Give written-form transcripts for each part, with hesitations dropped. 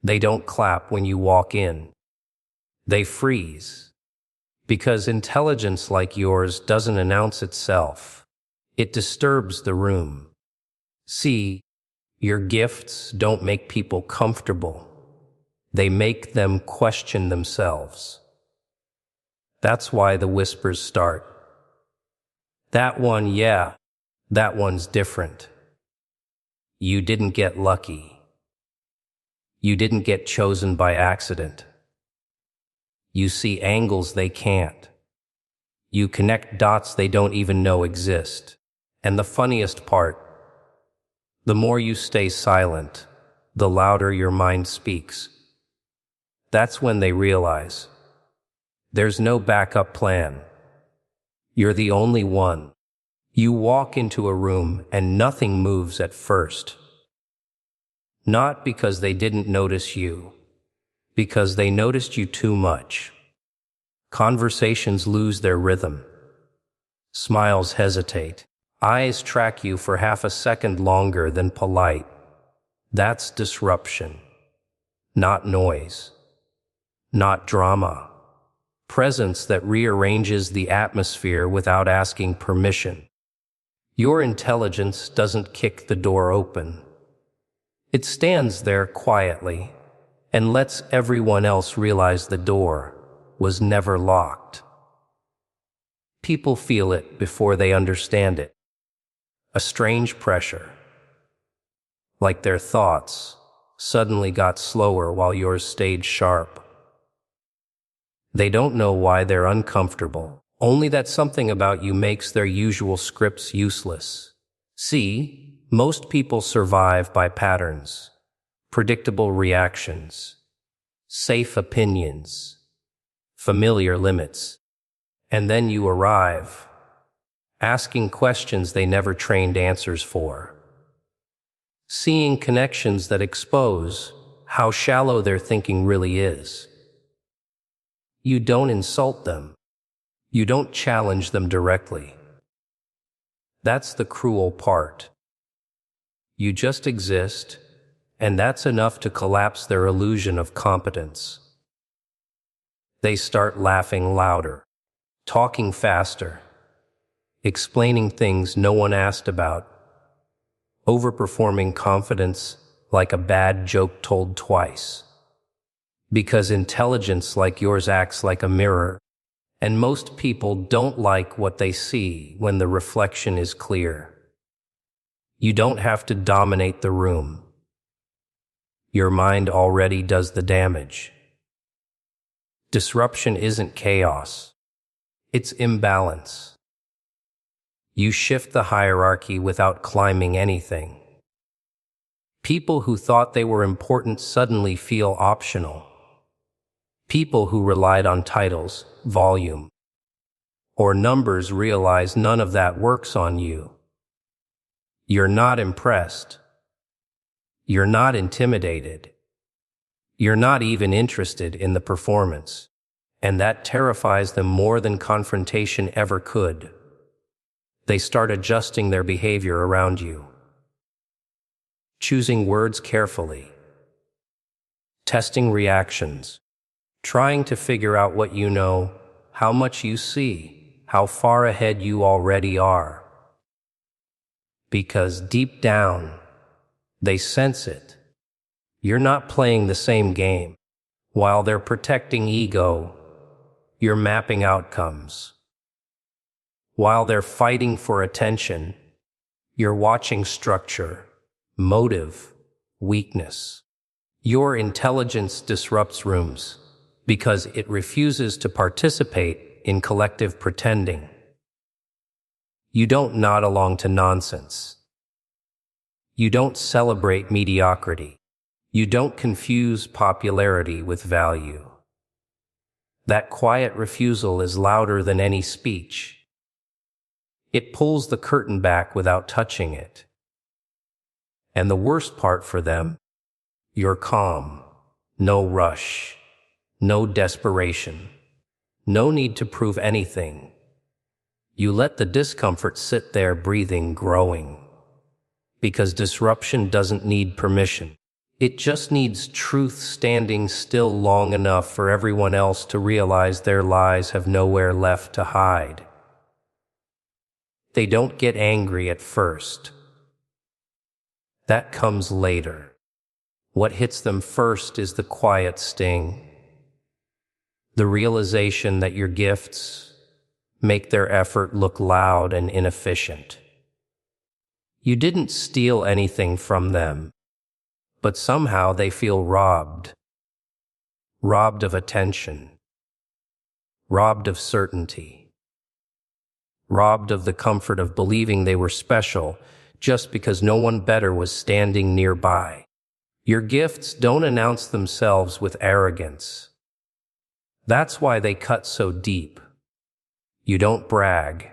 They don't clap when you walk in. They freeze. Because intelligence like yours doesn't announce itself. It disturbs the room. See, your gifts don't make people comfortable. They make them question themselves. That's why the whispers start. That one, yeah, that one's different. You didn't get lucky. You didn't get chosen by accident. You see angles they can't. You connect dots they don't even know exist. And the funniest part, the more you stay silent, the louder your mind speaks. That's when they realize there's no backup plan. You're the only one. You walk into a room and nothing moves at first. Not because they didn't notice you, because they noticed you too much. Conversations lose their rhythm. Smiles hesitate. Eyes track you for half a second longer than polite. That's disruption. Not noise. Not drama. Presence that rearranges the atmosphere without asking permission. Your intelligence doesn't kick the door open. It stands there quietly and lets everyone else realize the door was never locked. People feel it before they understand it. A strange pressure. Like their thoughts suddenly got slower while yours stayed sharp. They don't know why they're uncomfortable, only that something about you makes their usual scripts useless. See, most people survive by patterns, predictable reactions, safe opinions, familiar limits. And then you arrive, asking questions they never trained answers for, seeing connections that expose how shallow their thinking really is. You don't insult them. You don't challenge them directly. That's the cruel part. You just exist, and that's enough to collapse their illusion of competence. They start laughing louder, talking faster, explaining things no one asked about, overperforming confidence like a bad joke told twice. Because intelligence like yours acts like a mirror, and most people don't like what they see when the reflection is clear. You don't have to dominate the room. Your mind already does the damage. Disruption isn't chaos. It's imbalance. You shift the hierarchy without climbing anything. People who thought they were important suddenly feel optional. People who relied on titles, volume, or numbers realize none of that works on you. You're not impressed. You're not intimidated. You're not even interested in the performance. And that terrifies them more than confrontation ever could. They start adjusting their behavior around you, choosing words carefully, testing reactions, trying to figure out what you know, how much you see, how far ahead you already are. Because deep down, they sense it. You're not playing the same game. While they're protecting ego, you're mapping outcomes. While they're fighting for attention, you're watching structure, motive, weakness. Your intelligence disrupts rooms because it refuses to participate in collective pretending. You don't nod along to nonsense. You don't celebrate mediocrity. You don't confuse popularity with value. That quiet refusal is louder than any speech. It pulls the curtain back without touching it. And the worst part for them, you're calm, no rush, no desperation, no need to prove anything. You let the discomfort sit there breathing, growing. Because disruption doesn't need permission. It just needs truth standing still long enough for everyone else to realize their lies have nowhere left to hide. They don't get angry at first. That comes later. What hits them first is the quiet sting. The realization that your gifts make their effort look loud and inefficient. You didn't steal anything from them, but somehow they feel robbed. Robbed of attention. Robbed of certainty. Robbed of the comfort of believing they were special just because no one better was standing nearby. Your gifts don't announce themselves with arrogance. That's why they cut so deep. You don't brag.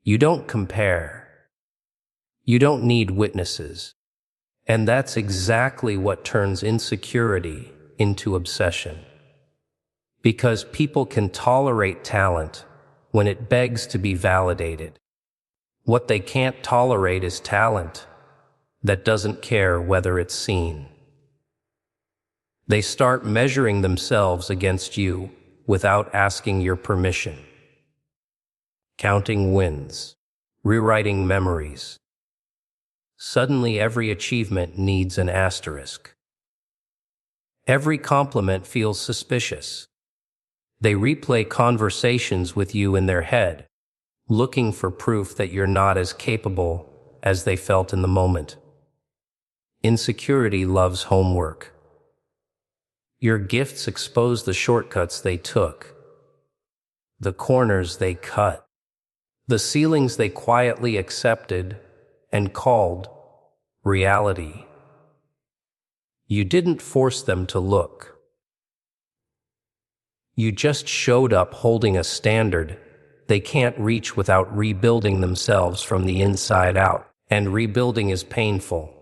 You don't compare. You don't need witnesses. And that's exactly what turns insecurity into obsession. Because people can tolerate talent when it begs to be validated. What they can't tolerate is talent that doesn't care whether it's seen. They start measuring themselves against you without asking your permission. Counting wins, rewriting memories. Suddenly every achievement needs an asterisk. Every compliment feels suspicious. They replay conversations with you in their head, looking for proof that you're not as capable as they felt in the moment. Insecurity loves homework. Your gifts expose the shortcuts they took, the corners they cut, the ceilings they quietly accepted and called reality. You didn't force them to look. You just showed up holding a standard they can't reach without rebuilding themselves from the inside out. And rebuilding is painful.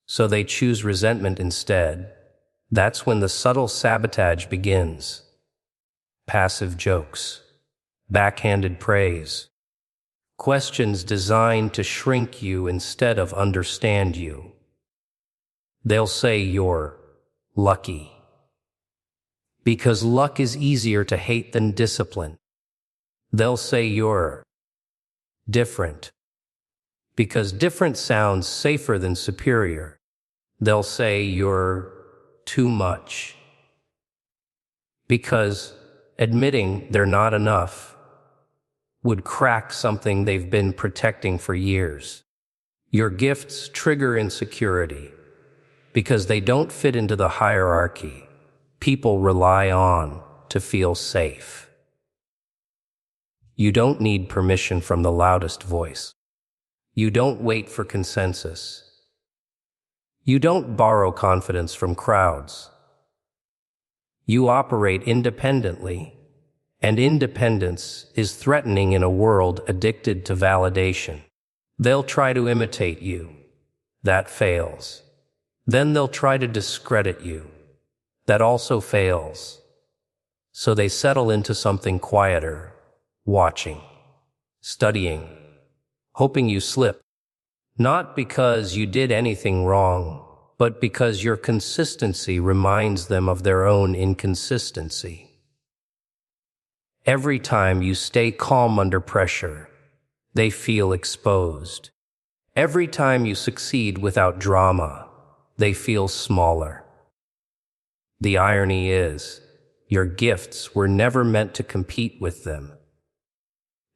So they choose resentment instead. That's when the subtle sabotage begins. Passive jokes, backhanded praise, questions designed to shrink you instead of understand you. They'll say you're lucky. Because luck is easier to hate than discipline. They'll say you're different. Because different sounds safer than superior. They'll say you're too much. Because admitting they're not enough would crack something they've been protecting for years. Your gifts trigger insecurity because they don't fit into the hierarchy people rely on to feel safe. You don't need permission from the loudest voice. You don't wait for consensus. You don't borrow confidence from crowds. You operate independently, and independence is threatening in a world addicted to validation. They'll try to imitate you. That fails. Then they'll try to discredit you. That also fails. So they settle into something quieter, watching, studying, hoping you slip. Not because you did anything wrong, but because your consistency reminds them of their own inconsistency. Every time you stay calm under pressure, they feel exposed. Every time you succeed without drama, they feel smaller. The irony is, your gifts were never meant to compete with them.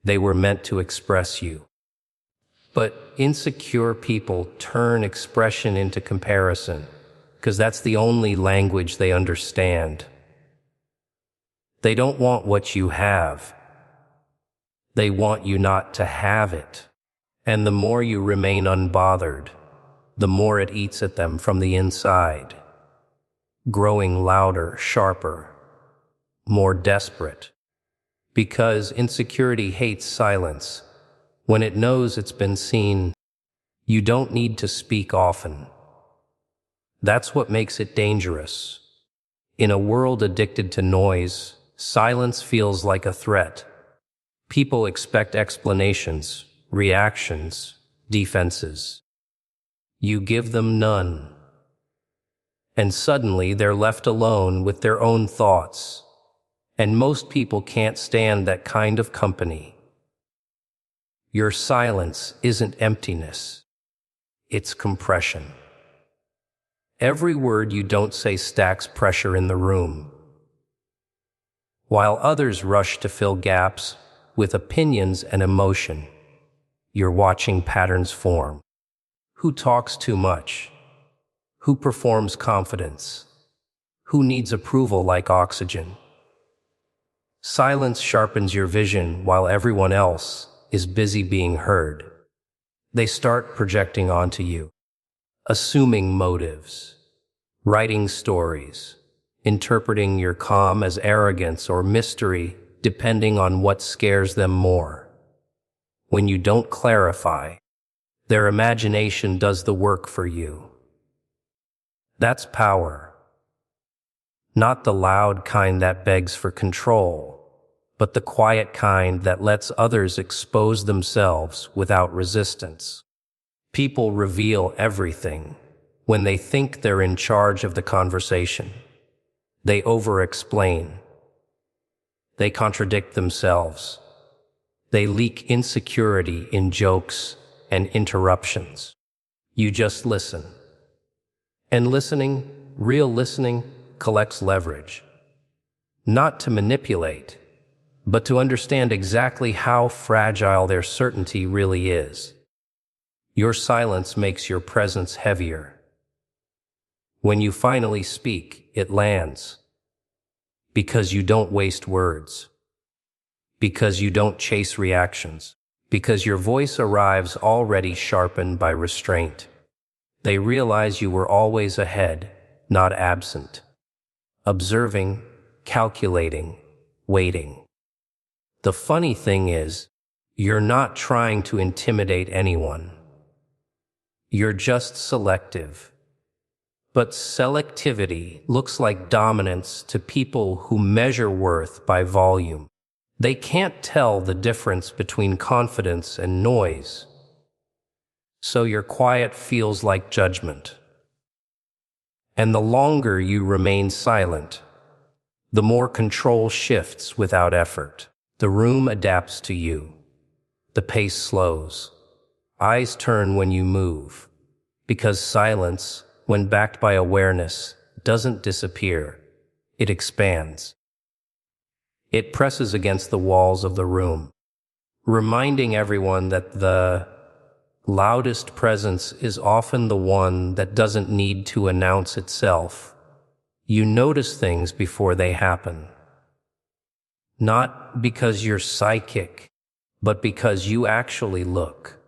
They were meant to express you. But insecure people turn expression into comparison, because that's the only language they understand. They don't want what you have. They want you not to have it. And the more you remain unbothered, the more it eats at them from the inside, growing louder, sharper, more desperate. Because insecurity hates silence. When it knows it's been seen, you don't need to speak often. That's what makes it dangerous. In a world addicted to noise, silence feels like a threat. People expect explanations, reactions, defenses. You give them none. And suddenly they're left alone with their own thoughts. And most people can't stand that kind of company. Your silence isn't emptiness. It's compression. Every word you don't say stacks pressure in the room. While others rush to fill gaps with opinions and emotion, you're watching patterns form. Who talks too much? Who performs confidence? Who needs approval like oxygen? Silence sharpens your vision while everyone else is busy being heard. They start projecting onto you, assuming motives, writing stories, interpreting your calm as arrogance or mystery, depending on what scares them more. When you don't clarify, their imagination does the work for you. That's power. Not the loud kind that begs for control, but the quiet kind that lets others expose themselves without resistance. People reveal everything when they think they're in charge of the conversation. They over-explain. They contradict themselves. They leak insecurity in jokes and interruptions. You just listen. And listening, real listening, collects leverage. Not to manipulate, but to understand exactly how fragile their certainty really is. Your silence makes your presence heavier. When you finally speak, it lands. Because you don't waste words. Because you don't chase reactions. Because your voice arrives already sharpened by restraint. They realize you were always ahead, not absent. Observing, calculating, waiting. The funny thing is, you're not trying to intimidate anyone. You're just selective. But selectivity looks like dominance to people who measure worth by volume. They can't tell the difference between confidence and noise. So your quiet feels like judgment. And the longer you remain silent, the more control shifts without effort. The room adapts to you. The pace slows. Eyes turn when you move. Because silence, when backed by awareness, doesn't disappear. It expands. It presses against the walls of the room, reminding everyone that the loudest presence is often the one that doesn't need to announce itself. You notice things before they happen. Not because you're psychic, but because you actually look.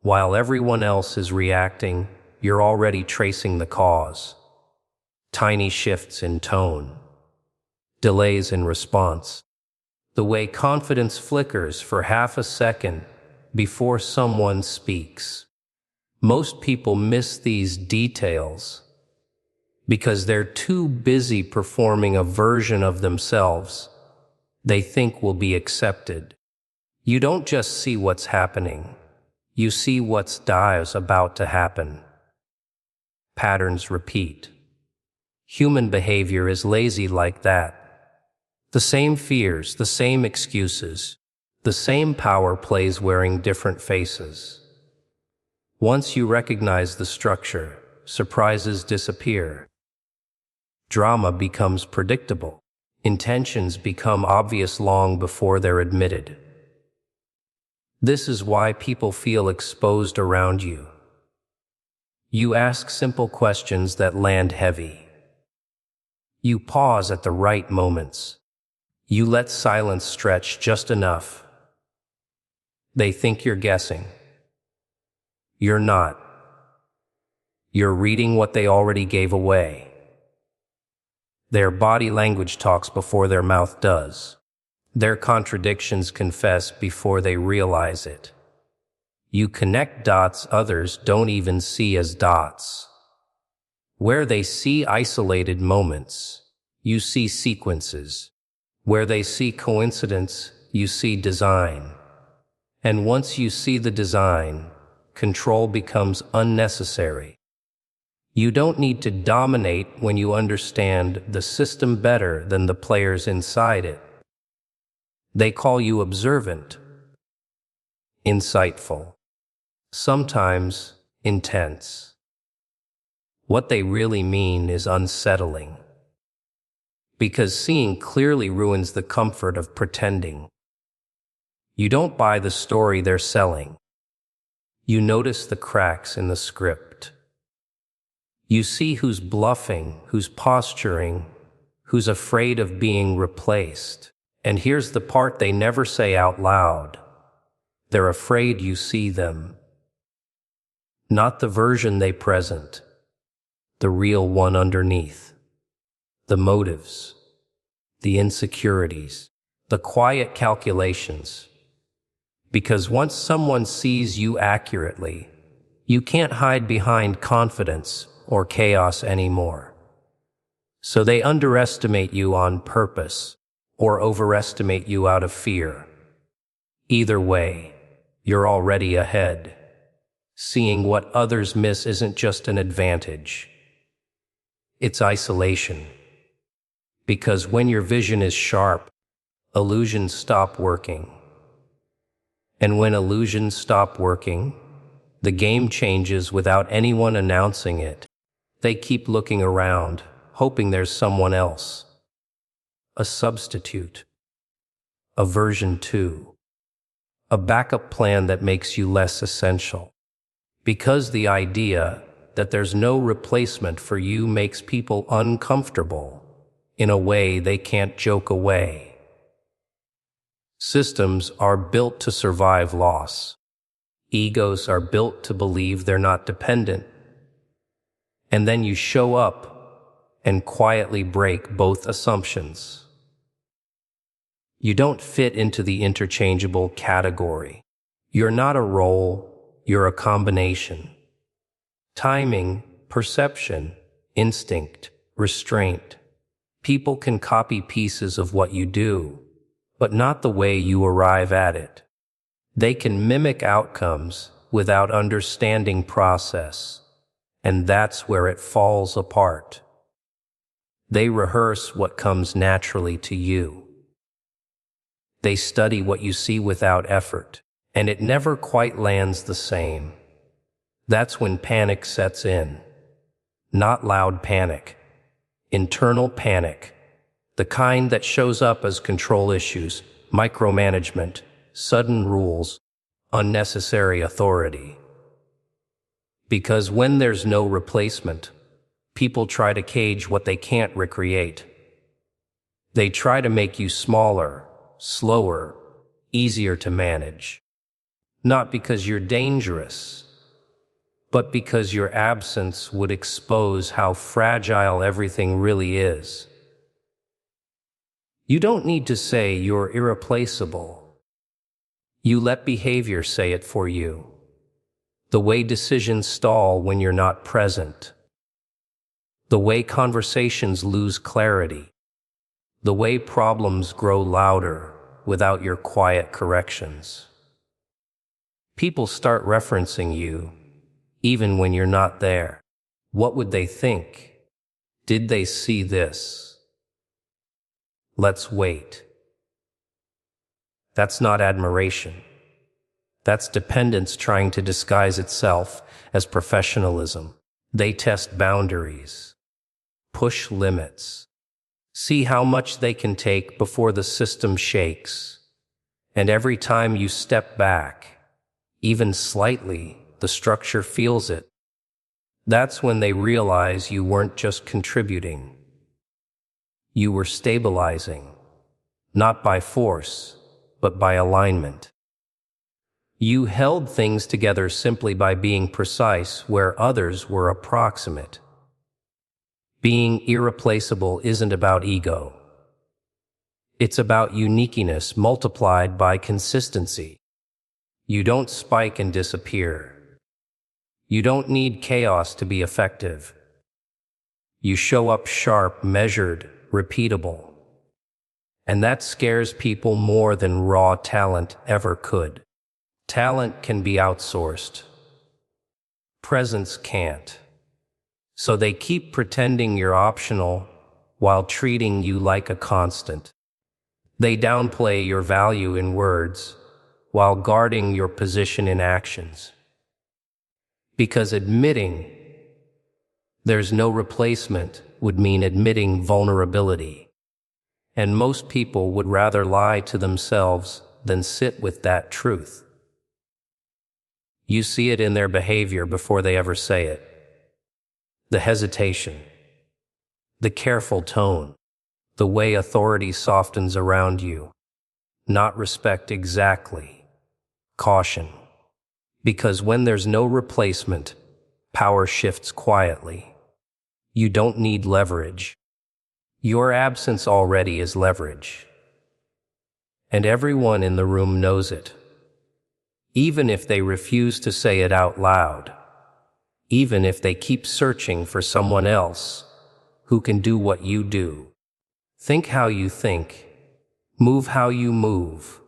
While everyone else is reacting, you're already tracing the cause. Tiny shifts in tone. Delays in response. The way confidence flickers for half a second before someone speaks. Most people miss these details because they're too busy performing a version of themselves they think will be accepted. You don't just see what's happening. You see what's about to happen. Patterns repeat. Human behavior is lazy like that. The same fears, the same excuses, the same power plays wearing different faces. Once you recognize the structure, surprises disappear. Drama becomes predictable. Intentions become obvious long before they're admitted. This is why people feel exposed around you. You ask simple questions that land heavy. You pause at the right moments. You let silence stretch just enough. They think you're guessing. You're not. You're reading what they already gave away. Their body language talks before their mouth does. Their contradictions confess before they realize it. You connect dots others don't even see as dots. Where they see isolated moments, you see sequences. Where they see coincidence, you see design. And once you see the design, control becomes unnecessary. You don't need to dominate when you understand the system better than the players inside it. They call you observant, insightful, sometimes intense. What they really mean is unsettling, because seeing clearly ruins the comfort of pretending. You don't buy the story they're selling. You notice the cracks in the script. You see who's bluffing, who's posturing, who's afraid of being replaced. And here's the part they never say out loud. They're afraid you see them. Not the version they present, the real one underneath. The motives, the insecurities, the quiet calculations. Because once someone sees you accurately, you can't hide behind confidence or chaos anymore. So they underestimate you on purpose or overestimate you out of fear. Either way, you're already ahead. Seeing what others miss isn't just an advantage. It's isolation. Because when your vision is sharp, illusions stop working. And when illusions stop working, the game changes without anyone announcing it. They keep looking around, hoping there's someone else. A substitute. A version 2. A backup plan that makes you less essential. Because the idea that there's no replacement for you makes people uncomfortable in a way they can't joke away. Systems are built to survive loss. Egos are built to believe they're not dependent. And then you show up and quietly break both assumptions. You don't fit into the interchangeable category. You're not a role, you're a combination. Timing, perception, instinct, restraint. People can copy pieces of what you do, but not the way you arrive at it. They can mimic outcomes without understanding process, and that's where it falls apart. They rehearse what comes naturally to you. They study what you see without effort, and it never quite lands the same. That's when panic sets in. Not loud panic. Internal panic. The kind that shows up as control issues, micromanagement, sudden rules, unnecessary authority. Because when there's no replacement, people try to cage what they can't recreate. They try to make you smaller, slower, easier to manage. Not because you're dangerous, but because your absence would expose how fragile everything really is. You don't need to say you're irreplaceable. You let behavior say it for you. The way decisions stall when you're not present. The way conversations lose clarity. The way problems grow louder without your quiet corrections. People start referencing you, even when you're not there. What would they think? Did they see this? Let's wait. That's not admiration. That's dependence trying to disguise itself as professionalism. They test boundaries, push limits, see how much they can take before the system shakes. And every time you step back, even slightly, the structure feels it. That's when they realize you weren't just contributing. You were stabilizing, not by force, but by alignment. You held things together simply by being precise where others were approximate. Being irreplaceable isn't about ego. It's about uniqueness multiplied by consistency. You don't spike and disappear. You don't need chaos to be effective. You show up sharp, measured, repeatable. And that scares people more than raw talent ever could. Talent can be outsourced. Presence can't. So they keep pretending you're optional while treating you like a constant. They downplay your value in words while guarding your position in actions. Because admitting there's no replacement would mean admitting vulnerability. And most people would rather lie to themselves than sit with that truth. You see it in their behavior before they ever say it. The hesitation, the careful tone, the way authority softens around you. Not respect exactly, caution. Because when there's no replacement, power shifts quietly. You don't need leverage. Your absence already is leverage. And everyone in the room knows it. Even if they refuse to say it out loud. Even if they keep searching for someone else who can do what you do. Think how you think. Move how you move.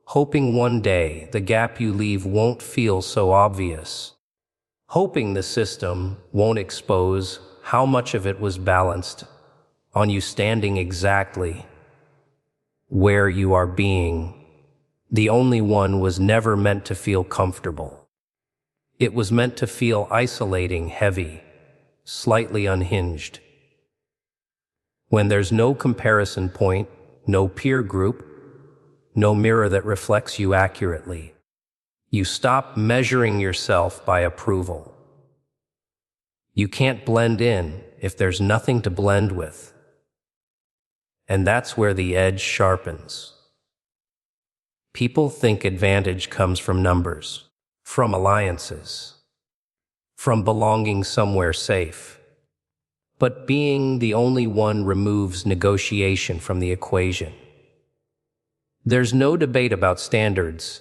Hoping one day the gap you leave won't feel so obvious. Hoping the system won't expose how much of it was balanced on you standing exactly where you are being. The only one was never meant to feel comfortable. It was meant to feel isolating, heavy, slightly unhinged. When there's no comparison point, no peer group, no mirror that reflects you accurately, you stop measuring yourself by approval. You can't blend in if there's nothing to blend with. And that's where the edge sharpens. People think advantage comes from numbers, from alliances, from belonging somewhere safe. But being the only one removes negotiation from the equation. There's no debate about standards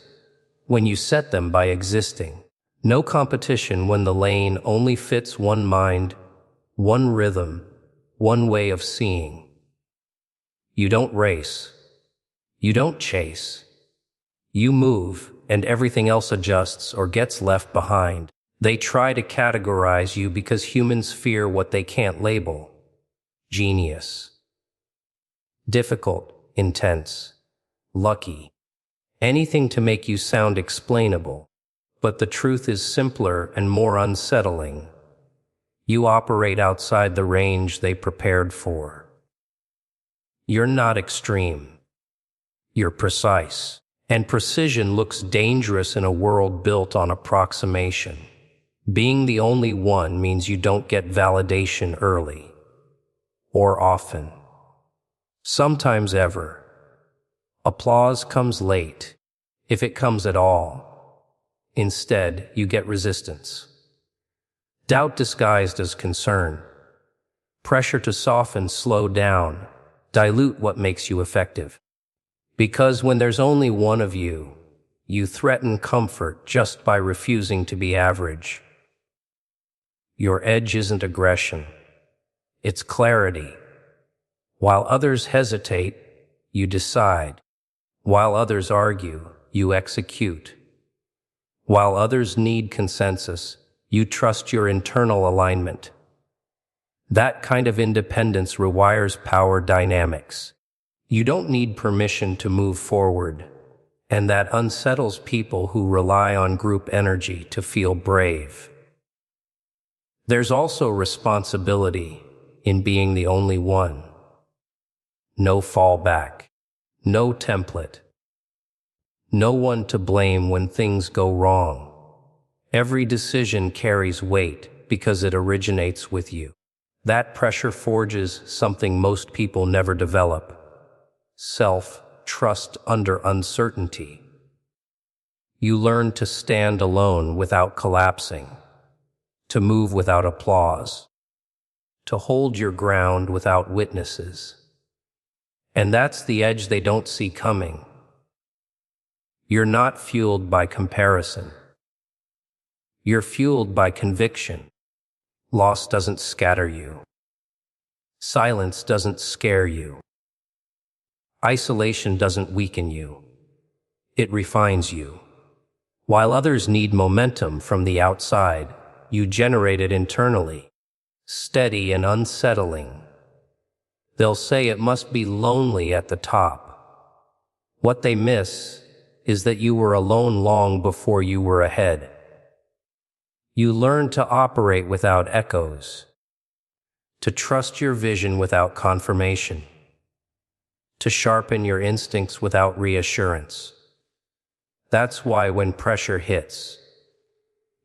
when you set them by existing. No competition when the lane only fits one mind, one rhythm, one way of seeing. You don't race. You don't chase. You move, and everything else adjusts or gets left behind. They try to categorize you because humans fear what they can't label. Genius. Difficult, intense, lucky. Anything to make you sound explainable. But the truth is simpler and more unsettling. You operate outside the range they prepared for. You're not extreme. You're precise. And precision looks dangerous in a world built on approximation. Being the only one means you don't get validation early. Or often. Sometimes ever. Applause comes late, if it comes at all. Instead, you get resistance. Doubt disguised as concern. Pressure to soften, slow down, dilute what makes you effective. Because when there's only one of you, you threaten comfort just by refusing to be average. Your edge isn't aggression. It's clarity. While others hesitate, you decide. While others argue, you execute. While others need consensus, you trust your internal alignment. That kind of independence rewires power dynamics. You don't need permission to move forward, and that unsettles people who rely on group energy to feel brave. There's also responsibility in being the only one. No fallback, no template. No one to blame when things go wrong. Every decision carries weight because it originates with you. That pressure forges something most people never develop. Self-trust under uncertainty. You learn to stand alone without collapsing, to move without applause, to hold your ground without witnesses. And that's the edge they don't see coming. You're not fueled by comparison. You're fueled by conviction. Loss doesn't scatter you. Silence doesn't scare you. Isolation doesn't weaken you. It refines you. While others need momentum from the outside, you generate it internally. steady and unsettling. They'll say it must be lonely at the top. What they miss is that you were alone long before you were ahead. You learned to operate without echoes, to trust your vision without confirmation, to sharpen your instincts without reassurance. That's why when pressure hits,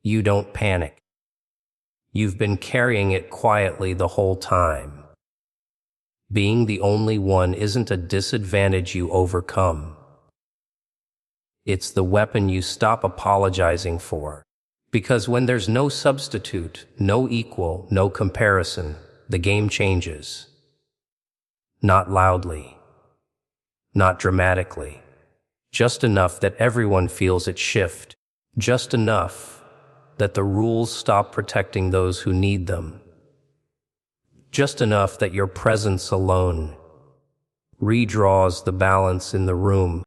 you don't panic. You've been carrying it quietly the whole time. Being the only one isn't a disadvantage you overcome. It's the weapon you stop apologizing for. Because when there's no substitute, no equal, no comparison, the game changes. Not loudly, not dramatically, just enough that everyone feels it shift, just enough that the rules stop protecting those who need them, just enough that your presence alone redraws the balance in the room.